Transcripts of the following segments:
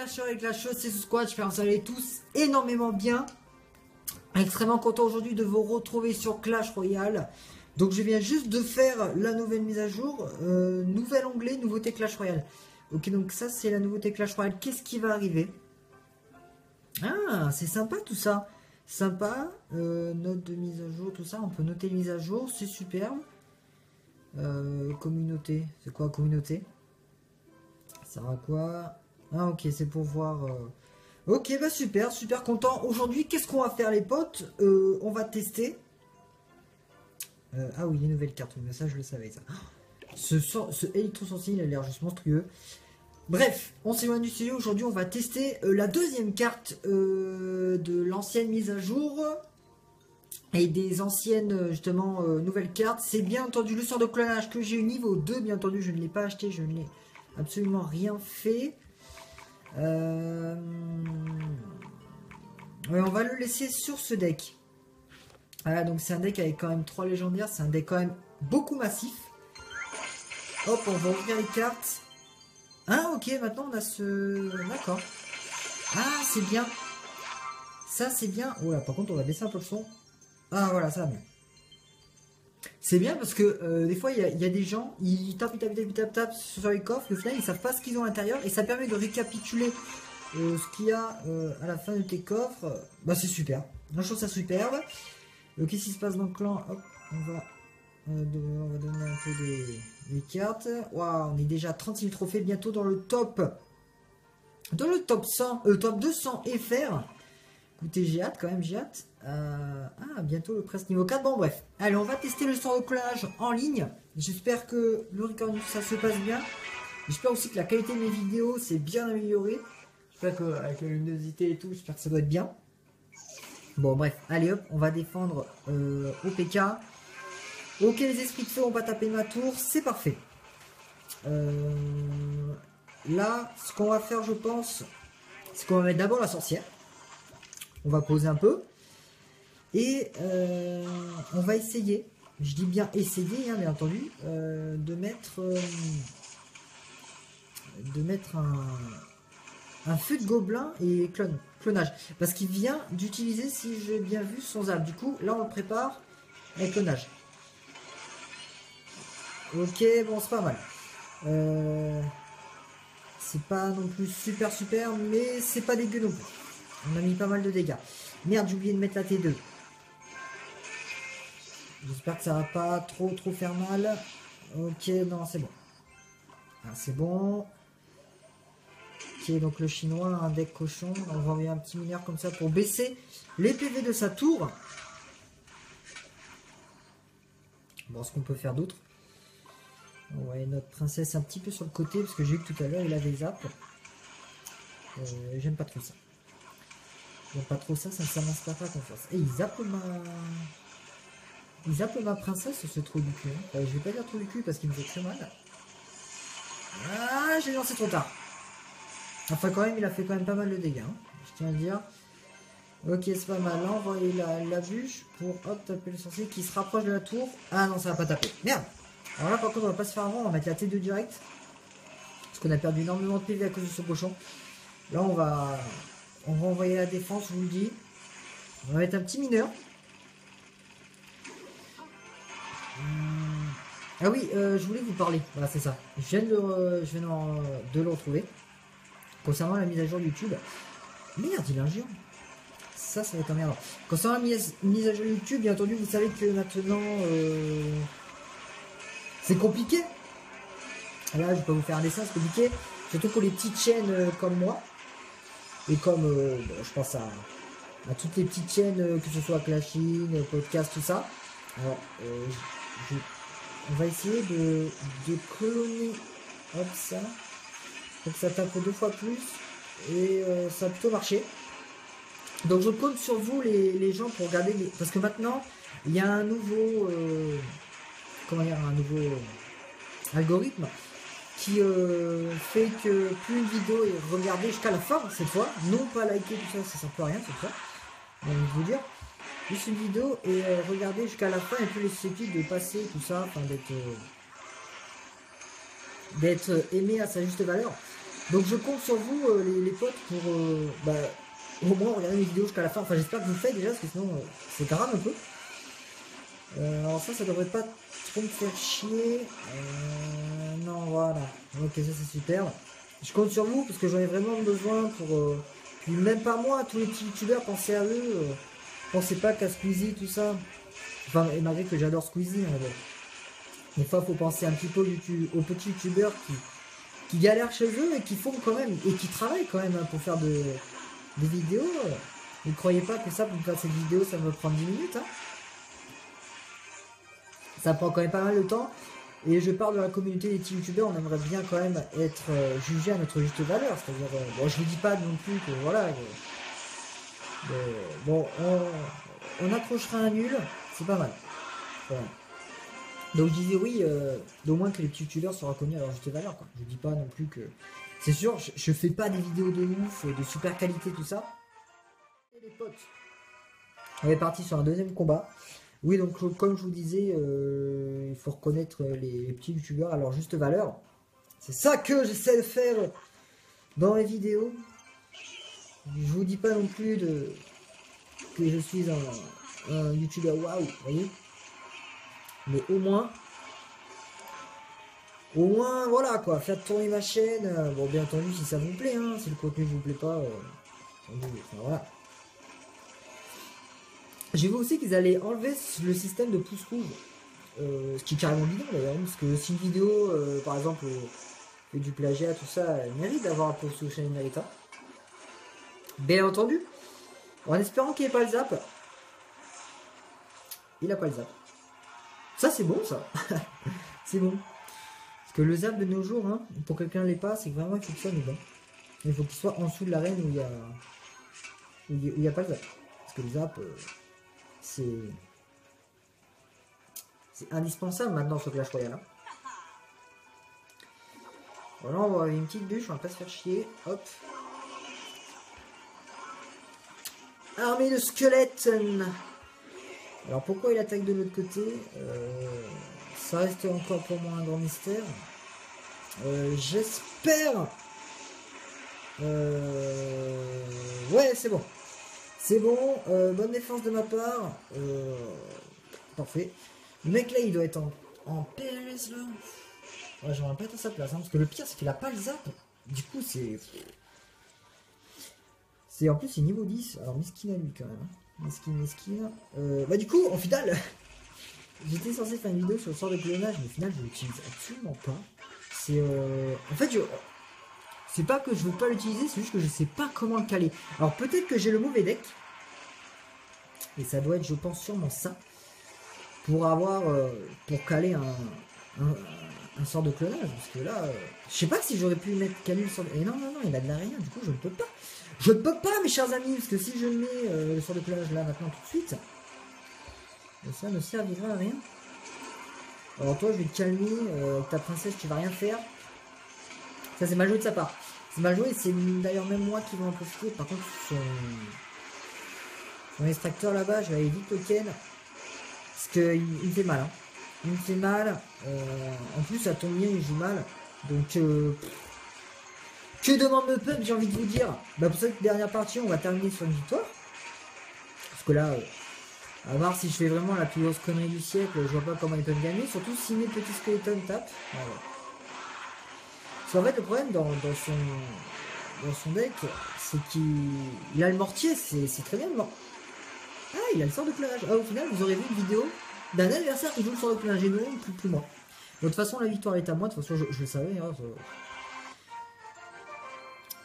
clasheurs et clasheuses, c'est ce squad, j'espère que vous allez tous énormément bien. Extrêmement content aujourd'hui de vous retrouver sur Clash Royale. Donc je viens juste de faire la nouvelle mise à jour, nouvel onglet, nouveauté Clash Royale. Ok, donc ça c'est la nouveauté Clash Royale, qu'est-ce qui va arriver? Ah, c'est sympa tout ça. Sympa, note de mise à jour, tout ça, on peut noter les mises à jour, c'est superbe. Communauté, c'est quoi communauté? Ça sert à quoi? Ah ok, c'est pour voir... Ok, bah super, super content. Aujourd'hui, qu'est-ce qu'on va faire les potes? On va tester. Ah oui, les nouvelles cartes, mais ça je le savais ça. Ce électro-sensible, il a l'air juste monstrueux. Bref, on s'éloigne du studio. Aujourd'hui, on va tester la deuxième carte de l'ancienne mise à jour. Et des anciennes, justement, nouvelles cartes. C'est bien entendu le sort de clonage que j'ai eu niveau 2. Bien entendu, je ne l'ai pas acheté, je ne l'ai absolument rien fait. Ouais, on va le laisser sur ce deck. Voilà, donc c'est un deck avec quand même 3 légendaires. C'est un deck quand même beaucoup massif. Hop, on va ouvrir les cartes. Ah, ok, maintenant on a ce... D'accord. Ah, c'est bien. Ça, c'est bien. Oh là, par contre, on va baisser un peu le son. Ah, voilà, ça va bien. C'est bien parce que des fois, il y a des gens, ils tapent sur les coffres. Au final, ils savent pas ce qu'ils ont à l'intérieur. Et ça permet de récapituler ce qu'il y a à la fin de tes coffres. Bah, c'est super. Moi, je trouve ça superbe. Qu'est-ce qui se passe dans le clan? Hop, on va donner un peu des cartes. Waouh, on est déjà 30 000 trophées. Bientôt dans le top. Dans le top 100, top 200 FR. Écoutez, j'ai hâte quand même, j'ai hâte. Ah, bientôt le presse niveau 4. Bon, bref. Allez, on va tester le sort de clonage en ligne. J'espère que le recording, ça se passe bien. J'espère aussi que la qualité de mes vidéos s'est bien améliorée. J'espère qu'avec la luminosité et tout, j'espère que ça doit être bien. Bon, bref. Allez, hop, on va défendre OPK. Ok, les esprits de feu, on va taper ma tour. C'est parfait. Là, ce qu'on va faire, je pense, c'est qu'on va mettre d'abord la sorcière. On va poser un peu. Et on va essayer, je dis bien essayer, hein, bien entendu, de mettre un feu de gobelin et clonage. Parce qu'il vient d'utiliser, si j'ai bien vu, son zap. Du coup, là, on le prépare avec clonage. Ok, bon, c'est pas mal. C'est pas non plus super, mais c'est pas dégueu non plus. On a mis pas mal de dégâts. Merde, j'ai oublié de mettre la T2. J'espère que ça va pas trop faire mal. Ok, non, c'est bon. Ah, c'est bon. Ok, donc le chinois a un deck cochon. On va envoyer un petit mineur comme ça pour baisser les PV de sa tour. Bon, ce qu'on peut faire d'autre. Ouais, notre princesse un petit peu sur le côté parce que j'ai vu que tout à l'heure il avait zap. J'aime pas trop ça. J'aime pas trop ça, ça m'inspire pas confiance. Et il zappe ma princesse, ce trou du cul. Hein. Je vais pas dire trou du cul parce qu'il me fait très mal. Ah, j'ai lancé trop tard. Enfin, quand même, il a fait quand même pas mal de dégâts. Hein. Je tiens à dire. Ok, c'est pas mal. Là, on va envoyer la bûche pour hop, taper le sorcier qui se rapproche de la tour. Ah non, ça va pas taper. Merde. Alors là, par contre, on va pas se faire avant. On va mettre la T2 direct. Parce qu'on a perdu énormément de PV à cause de ce cochon. Là, on va envoyer la défense, je vous le dis. On va mettre un petit mineur. Ah oui, je voulais vous parler. Voilà, c'est ça. Je viens de le retrouver. Concernant la mise à jour YouTube. Merde, il a un géant. Ça va être emmerdant. Concernant la mise à jour YouTube, bien entendu, vous savez que maintenant, c'est compliqué. Là, je vais pas vous faire un dessin, c'est compliqué. Surtout pour les petites chaînes comme moi. Et comme, bon, je pense à toutes les petites chaînes, que ce soit Clashing, podcast, tout ça. Alors, on va essayer de cloner hop, ça. Pour que ça tape 2 fois plus. Et ça a plutôt marché. Donc je compte sur vous les gens pour regarder. Parce que maintenant, il y a un nouveau... comment dire, un nouveau algorithme qui fait que plus une vidéo est regardée jusqu'à la fin cette fois, non pas liker tout ça, ça sert plus à rien cette fois. J'ai envie de vous dire. Juste une vidéo et regardez jusqu'à la fin et plus les susceptibles de passer tout ça, enfin d'être aimé à sa juste valeur. Donc je compte sur vous, les potes, pour bah, au moins regarder les vidéos jusqu'à la fin. Enfin, j'espère que vous le faites déjà, parce que sinon, c'est grave un peu. Alors ça devrait pas trop me faire chier. Non, voilà. Ok, ça c'est super. Je compte sur vous, parce que j'en ai vraiment besoin pour... puis même pas moi, tous les petits youtubeurs, pensez à eux. Pensez pas qu'à Squeezie, tout ça. Enfin, et malgré que j'adore Squeezie, hein, bon. Des fois, il faut penser un petit peu aux petits youtubeurs qui galèrent chez eux et qui font quand même, et qui travaillent quand même hein, pour faire des vidéos. Ne croyez pas que ça, pour faire cette vidéo, ça va prendre 10 minutes. Hein. Ça prend quand même pas mal de temps. Et je parle de la communauté des petits youtubeurs, on aimerait bien quand même être jugé à notre juste valeur. C'est-à-dire, bon, je vous dis pas non plus que voilà. Bon, on accrochera un nul, c'est pas mal. Voilà. Donc je disais oui, au moins que les petits youtubeurs soient reconnus à leur juste valeur. Quoi. Je dis pas non plus que... C'est sûr, je fais pas des vidéos de ouf, de super qualité, tout ça. Et les potes, on est parti sur un deuxième combat. Oui, donc comme je vous disais, il faut reconnaître les petits youtubeurs à leur juste valeur. C'est ça que j'essaie de faire dans les vidéos. Je vous dis pas non plus que je suis un youtubeur waouh, vous voyez. Mais au moins, voilà quoi, faire tourner ma chaîne. Bon, bien entendu, si ça vous plaît, hein, si le contenu vous plaît pas, enfin, voilà. J'ai vu aussi qu'ils allaient enlever le système de pouce rouge. Ce qui est carrément bidon d'ailleurs, parce que si une vidéo, par exemple, fait du plagiat, tout ça, elle mérite d'avoir un pouce rouge, elle mérite. Hein. Bien entendu, en espérant qu'il n'y ait pas le zap. Il a pas le zap. Ça c'est bon ça. C'est bon. Parce que le zap de nos jours, hein, pour quelqu'un l'ait pas, c'est que vraiment il faut que ça nous va. Il faut qu'il soit en dessous de l'arène où il y a pas le zap. Parce que le zap, c'est indispensable maintenant sur Clash Royale. Hein. Voilà, on va avoir une petite bûche, on va pas se faire chier. Hop. Armée de squelettes. Alors pourquoi il attaque de l'autre côté ça reste encore pour moi un grand mystère. J'espère. Ouais, c'est bon. C'est bon. Bonne défense de ma part. Parfait. Le mec là, il doit être en PLS là. Ouais, j'aimerais pas être à sa place. Hein, parce que le pire, c'est qu'il a pas le zap. Du coup, c'est. En plus, c'est niveau 10. Alors, mesquine à lui quand même. Hein. Mesquine. Bah, du coup, en final. J'étais censé faire une vidéo sur le sort de clonage, mais au final je l'utilise absolument pas. C'est en fait, c'est pas que je veux pas l'utiliser, c'est juste que je sais pas comment le caler. Alors peut-être que j'ai le mauvais deck, et ça doit être, je pense, sûrement ça, pour avoir, pour caler un sort de clonage, parce que là, je sais pas si j'aurais pu mettre caler le sort de... Et non, il a de la rien, du coup je ne peux pas. Je ne peux pas, mes chers amis, parce que si je mets le sort de clonage là maintenant tout de suite... ça ne servira à rien. Alors toi, je vais te calmer. Ta princesse, tu vas rien faire. Ça, c'est mal joué de sa part. C'est mal joué. C'est d'ailleurs même moi qui vais en profiter. Par contre, son extracteur là-bas, je vais aller vite token. Parce qu'il me fait mal. Hein. Il me fait mal. En plus, ça tombe bien, il joue mal. Donc, que demande le peuple, j'ai envie de vous dire. Bah, pour cette dernière partie, on va terminer sur une victoire. Parce que là... à voir si je fais vraiment la plus grosse connerie du siècle, je vois pas comment ils peuvent gagner, surtout si mes petits skeletons tapent. Voilà. Parce qu'en fait le problème dans son deck, c'est qu'il a le mortier, c'est très bien le mortier. Ah, il a le sort de clonage. Ah, au final, vous aurez vu une vidéo d'un adversaire qui joue le sort de clonage et non, plus moi. De toute façon, la victoire est à moi, de toute façon, je le savais. Hein,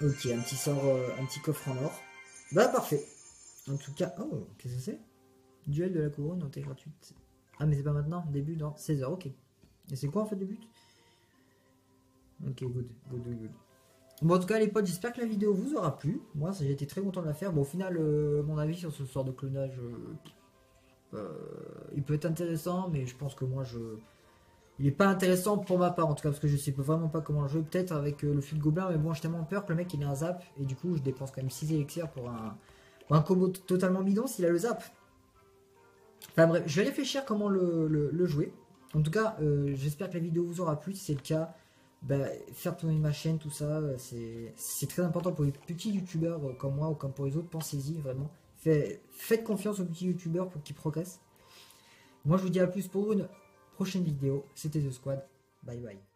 ok, un petit sort, un petit coffre en or. Bah, parfait. En tout cas, oh, qu'est-ce que c'est ? Duel de la couronne, notée gratuite. Ah, mais c'est pas maintenant, début dans 16h, ok. Et c'est quoi en fait le but? Ok, good. Bon, en tout cas, les potes, j'espère que la vidéo vous aura plu. Moi, j'ai été très content de la faire. Bon, au final, mon avis sur ce sort de clonage, il peut être intéressant, mais je pense que moi, il est pas intéressant pour ma part, en tout cas, parce que je sais vraiment pas comment le jouer. Peut-être avec le fil gobelin, mais bon, j'ai tellement peur que le mec il ait un zap, et du coup, je dépense quand même 6 élixirs pour un combo totalement bidon s'il a le zap. Enfin bref, je vais réfléchir comment le jouer. En tout cas, j'espère que la vidéo vous aura plu. Si c'est le cas, faire tourner ma chaîne, tout ça, c'est très important pour les petits youtubeurs comme moi ou comme pour les autres. Pensez-y vraiment. Faites confiance aux petits youtubeurs pour qu'ils progressent. Moi, je vous dis à plus pour une prochaine vidéo. C'était The Squad. Bye bye.